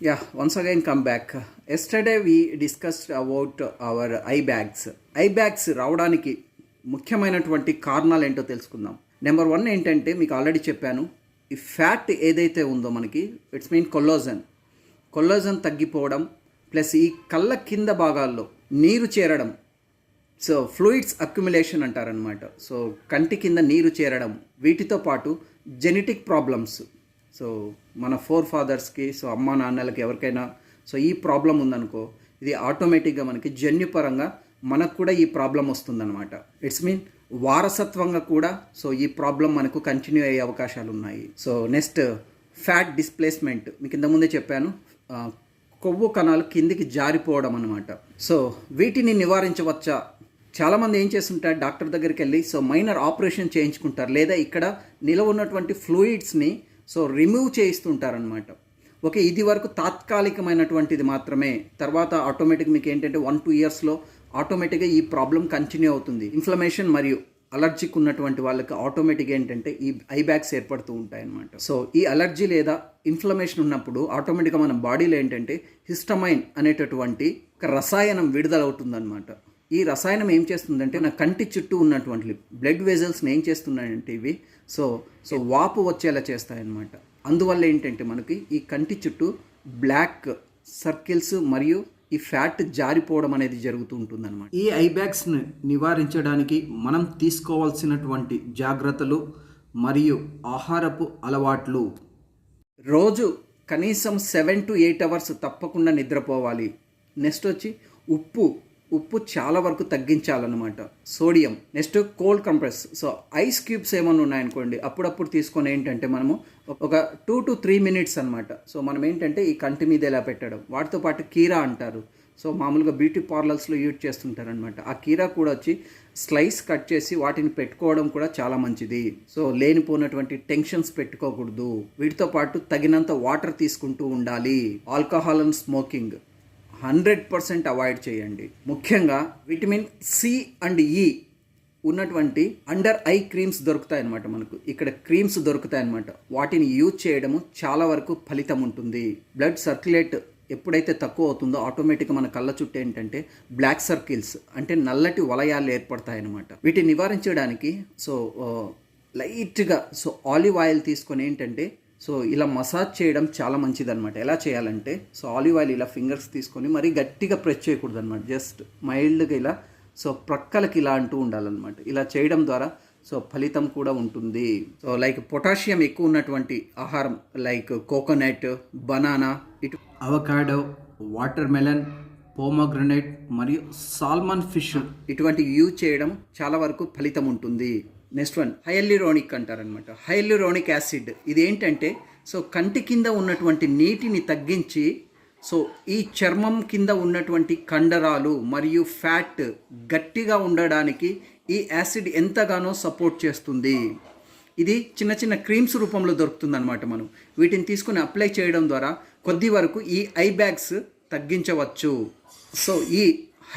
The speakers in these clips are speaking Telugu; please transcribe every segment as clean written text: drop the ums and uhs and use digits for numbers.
Yeah, once again come back. Yesterday we discussed about our eye bags. I bags రావడానికి ముఖ్యమైనటువంటి కారణాలు ఏంటో తెలుసుకుందాం. నెంబర్ 1 ఏంటంటే మీకు ఆల్రెడీ చెప్పాను, ఈ ఫ్యాట్ ఏదైతే ఉందో మనకి ఇట్స్ మీన్ కొల్లాజన్ తగ్గిపోవడం, ప్లస్ ఈ కళ్ళ కింద భాగాల్లో నీరు చేరడం, సో ఫ్లూయిడ్స్ అక్యుములేషన్ అంటారనమాట. సో కంటి కింద నీరు చేరడం, వీటితో పాటు జెనెటిక్ ప్రాబ్లమ్స్. సో మన ఫాదర్స్కి, సో అమ్మా నాన్నలకి ఎవరికైనా సో ఈ ప్రాబ్లం ఉందనుకో, ఇది ఆటోమేటిక్గా మనకి జన్యుపరంగా మనకు కూడా ఈ ప్రాబ్లం వస్తుందన్నమాట. ఇట్స్ మీన్ వారసత్వంగా కూడా సో ఈ ప్రాబ్లం మనకు కంటిన్యూ అయ్యే అవకాశాలు ఉన్నాయి. సో నెక్స్ట్ ఫ్యాట్ డిస్ప్లేస్మెంట్, మీకు ఇంతకుముందే చెప్పాను, కొవ్వు కణాలు కిందికి జారిపోవడం అనమాట. సో వీటిని నివారించవచ్చా? చాలామంది ఏం చేస్తుంటారు, డాక్టర్ దగ్గరికి వెళ్ళి సో మైనర్ ఆపరేషన్ చేయించుకుంటారు, లేదా ఇక్కడ నిలవ ఉన్నటువంటి ఫ్లూయిడ్స్ని సో రిమూవ్ చేయిస్తుంటారనమాట. ఓకే, ఇది వరకు తాత్కాలికమైనటువంటిది మాత్రమే, తర్వాత ఆటోమేటిక్ మీకు ఏంటంటే 1-2 ఇయర్స్లో ఆటోమేటిక్గా ఈ ప్రాబ్లం కంటిన్యూ అవుతుంది. ఇన్ఫ్లమేషన్ మరియు అలర్జీకి ఉన్నటువంటి వాళ్ళకి ఆటోమేటిక్గా ఏంటంటే ఈ ఐ బ్యాగ్స్ ఏర్పడుతూ ఉంటాయి అన్నమాట. సో ఈ అలర్జీ లేదా ఇన్ఫ్లమేషన్ ఉన్నప్పుడు ఆటోమేటిక్గా మన బాడీలో ఏంటంటే హిస్టమైన్ అనేటటువంటి ఒక రసాయనం విడుదలవుతుందన్నమాట. ఈ రసాయనం ఏం చేస్తుందంటే నా కంటి చుట్టూ ఉన్నటువంటి బ్లడ్ వెజల్స్ని ఏం చేస్తున్నాయంటే ఇవి సో వాపు వచ్చేలా చేస్తాయన్నమాట. అందువల్ల ఏంటంటే మనకి ఈ కంటి చుట్టూ బ్లాక్ సర్కిల్స్ మరియు ఈ ఫ్యాట్ జారిపోవడం అనేది జరుగుతూ ఉంటుందన్నమాట. ఈ ఐ బ్యాగ్స్ని నివారించడానికి మనం తీసుకోవాల్సినటువంటి జాగ్రత్తలు మరియు ఆహారపు అలవాట్లు. రోజు కనీసం 7 to 8 అవర్స్ తప్పకుండా నిద్రపోవాలి. నెక్స్ట్ వచ్చి ఉప్పు చాలా వరకు తగ్గించాలన్నమాట. Sodium, next cold compress, so ice cubes ఏమైనా ఉన్నాయనుకోండి అప్పుడప్పుడు తీసుకొని ఏంటంటే మనము ఒక 2 to 3 minutes అనమాట. సో మనం ఏంటంటే ఈ కంటి మీద ఇలా పెట్టడం, వాటితో పాటు కీరా అంటారు, సో మామూలుగా బ్యూటీ పార్లర్స్లో యూజ్ చేస్తుంటారనమాట. ఆ కీరా కూడా వచ్చి స్లైస్ కట్ చేసి వాటిని పెట్టుకోవడం కూడా చాలా మంచిది. సో లేనిపోయినటువంటి టెన్షన్స్ పెట్టుకోకూడదు. వీటితో పాటు తగినంత వాటర్ తీసుకుంటూ ఉండాలి. ఆల్కహాల్ అండ్ స్మోకింగ్ 100% అవాయిడ్ చేయండి. ముఖ్యంగా విటమిన్ సి అండ్ ఈ ఉన్నటువంటి అండర్ ఐ క్రీమ్స్ దొరుకుతాయి అన్నమాట. మనకు ఇక్కడ క్రీమ్స్ దొరుకుతాయి అన్నమాట. వాటిని యూజ్ చేయడము చాలా వరకు ఫలితం ఉంటుంది. బ్లడ్ సర్క్యులేట్ ఎప్పుడైతే తక్కువ అవుతుందో ఆటోమేటిక్గా మన కళ్ళ చుట్టూ ఏంటంటే బ్లాక్ సర్కిల్స్ అంటే నల్లటి వలయాలు ఏర్పడతాయి అన్నమాట. వీటిని నివారించడానికి సో లైట్గా సో ఆలివ్ ఆయిల్ తీసుకొని ఏంటంటే సో ఇలా మసాజ్ చేయడం చాలా మంచిది అనమాట. ఎలా చేయాలంటే సో ఆలివ్ ఆయిల్ ఇలా ఫింగర్స్ తీసుకొని మరీ గట్టిగా ప్రెస్ చేయకూడదు అనమాట. జస్ట్ మైల్డ్గా ఇలా సో ప్రక్కలకి ఇలా అంటూ ఉండాలన్నమాట. ఇలా చేయడం ద్వారా సో ఫలితం కూడా ఉంటుంది. సో లైక్ పొటాషియం ఎక్కువ ఉన్నటువంటి ఆహారం like coconut, banana, avocado, water melon, pomegranate మరియు సాల్మన్ ఫిష్ ఇటువంటి యూజ్ చేయడం చాలా వరకు ఫలితం ఉంటుంది. నెక్స్ట్ వన్ హైల్యూరోనిక్ అంటారనమాట. హైల్యూరోనిక్ యాసిడ్ ఇది ఏంటంటే సో కంటి కింద ఉన్నటువంటి నీటిని తగ్గించి సో ఈ చర్మం కింద ఉన్నటువంటి కండరాలు మరియు ఫ్యాట్ గట్టిగా ఉండడానికి ఈ యాసిడ్ ఎంతగానో సపోర్ట్ చేస్తుంది. ఇది చిన్న చిన్న క్రీమ్స్ రూపంలో దొరుకుతుందన్నమాట. మనం వీటిని తీసుకుని అప్లై చేయడం ద్వారా కొద్ది వరకు ఈ ఐ బ్యాగ్స్ తగ్గించవచ్చు. సో ఈ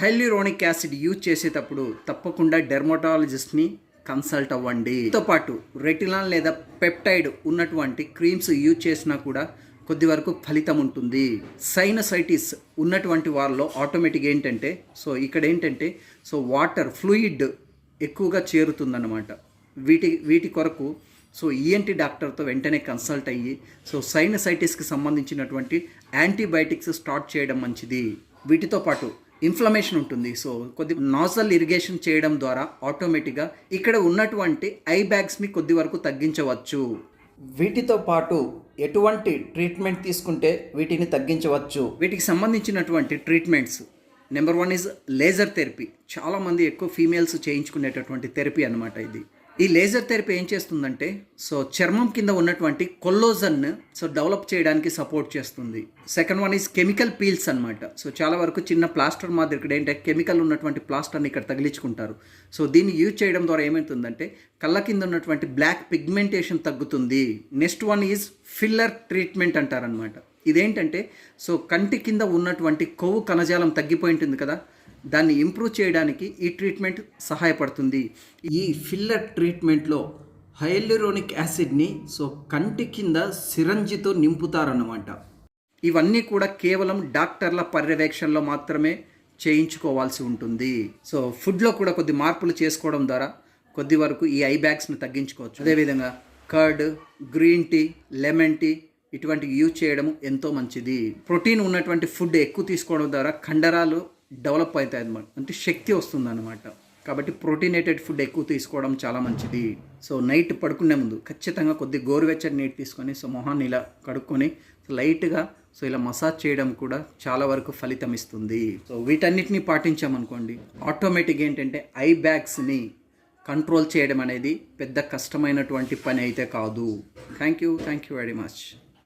హైల్యూరోనిక్ యాసిడ్ యూజ్ చేసేటప్పుడు తప్పకుండా డెర్మటాలజిస్ట్ని కన్సల్ట్ అవ్వండి. తో పాటు రెటినాల్ లేదా పెప్టైడ్ ఉన్నటువంటి క్రీమ్స్ యూజ్ చేసినా కూడా కొద్ది వరకు ఫలితం ఉంటుంది. సైనసైటిస్ ఉన్నటువంటి వారిలో ఆటోమేటిక్ ఏంటంటే సో ఇక్కడ ఏంటంటే సో వాటర్ ఫ్లూయిడ్ ఎక్కువగా చేరుతుందన్నమాట. వీటి కొరకు సో ఈఎన్టీ డాక్టర్తో వెంటనే కన్సల్ట్ అయ్యి సో సైనసైటిస్కి సంబంధించినటువంటి యాంటీబయాటిక్స్ స్టార్ట్ చేయడం మంచిది. వీటితో పాటు ఇన్ఫ్లమేషన్ ఉంటుంది. సో కొద్ది నాజల్ ఇరిగేషన్ చేయడం ద్వారా ఆటోమేటిక్గా ఇక్కడ ఉన్నటువంటి ఐ బ్యాగ్స్ని కొద్ది వరకు తగ్గించవచ్చు. వీటితో పాటు ఎటువంటి ట్రీట్మెంట్ తీసుకుంటే వీటిని తగ్గించవచ్చు? వీటికి సంబంధించినటువంటి treatments number 1 is laser therapy. చాలామంది ఎక్కువ ఫీమేల్స్ చేయించుకునేటటువంటి థెరపీ అనమాట ఇది. ఈ లేజర్ థెరపీ ఏం చేస్తుందంటే సో చర్మం కింద ఉన్నటువంటి కొల్లాజన్ సో డెవలప్ చేయడానికి సపోర్ట్ చేస్తుంది. Second one is chemical peels అనమాట. సో చాలా వరకు చిన్న ప్లాస్టర్ మాదిరి ఇక్కడ ఏంటంటే కెమికల్ ఉన్నటువంటి ప్లాస్టర్ని ఇక్కడ తగిలించుకుంటారు. సో దీన్ని యూజ్ చేయడం ద్వారా ఏమవుతుందంటే కళ్ళ కింద ఉన్నటువంటి బ్లాక్ పిగ్మెంటేషన్ తగ్గుతుంది. Next one is filler treatment అంటారనమాట. ఇదేంటంటే సో కంటి కింద ఉన్నటువంటి కొవ్వు కణజాలం తగ్గిపోయి ఉంటుంది కదా, దాన్ని ఇంప్రూవ్ చేయడానికి ఈ ట్రీట్మెంట్ సహాయపడుతుంది. ఈ ఫిల్లర్ ట్రీట్మెంట్లో హైల్యూరోనిక్ యాసిడ్ని సో కంటి కింద సిరంజితో నింపుతారన్నమాట. ఇవన్నీ కూడా కేవలం డాక్టర్ల పర్యవేక్షణలో మాత్రమే చేయించుకోవాల్సి ఉంటుంది. సో ఫుడ్లో కూడా కొద్ది మార్పులు చేసుకోవడం ద్వారా కొద్ది వరకు ఈ ఐ బ్యాగ్స్ని తగ్గించుకోవచ్చు. అదేవిధంగా curd, green tea, lemon tea ఇటువంటివి యూజ్ చేయడం ఎంతో మంచిది. ప్రోటీన్ ఉన్నటువంటి ఫుడ్ ఎక్కువ తీసుకోవడం ద్వారా కండరాలు డెవలప్ అవుతాయి అన్నమాట, అంటే శక్తి వస్తుంది అన్నమాట. కాబట్టి ప్రోటీనేటెడ్ ఫుడ్ ఎక్కువ తీసుకోవడం చాలా మంచిది. సో నైట్ పడుకునే ముందు ఖచ్చితంగా కొద్ది గోరువెచ్చని నీటి తీసుకొని సో మొహాన్ని ఇలా కడుక్కొని లైట్గా సో ఇలా మసాజ్ చేయడం కూడా చాలా వరకు ఫలితం ఇస్తుంది. సో వీటన్నిటిని పాటించామనుకోండి, ఆటోమేటిక్గా ఏంటంటే ఐ బ్యాగ్స్ని కంట్రోల్ చేయడం అనేది పెద్ద కష్టమైనటువంటి పని అయితే కాదు. Thank you very much.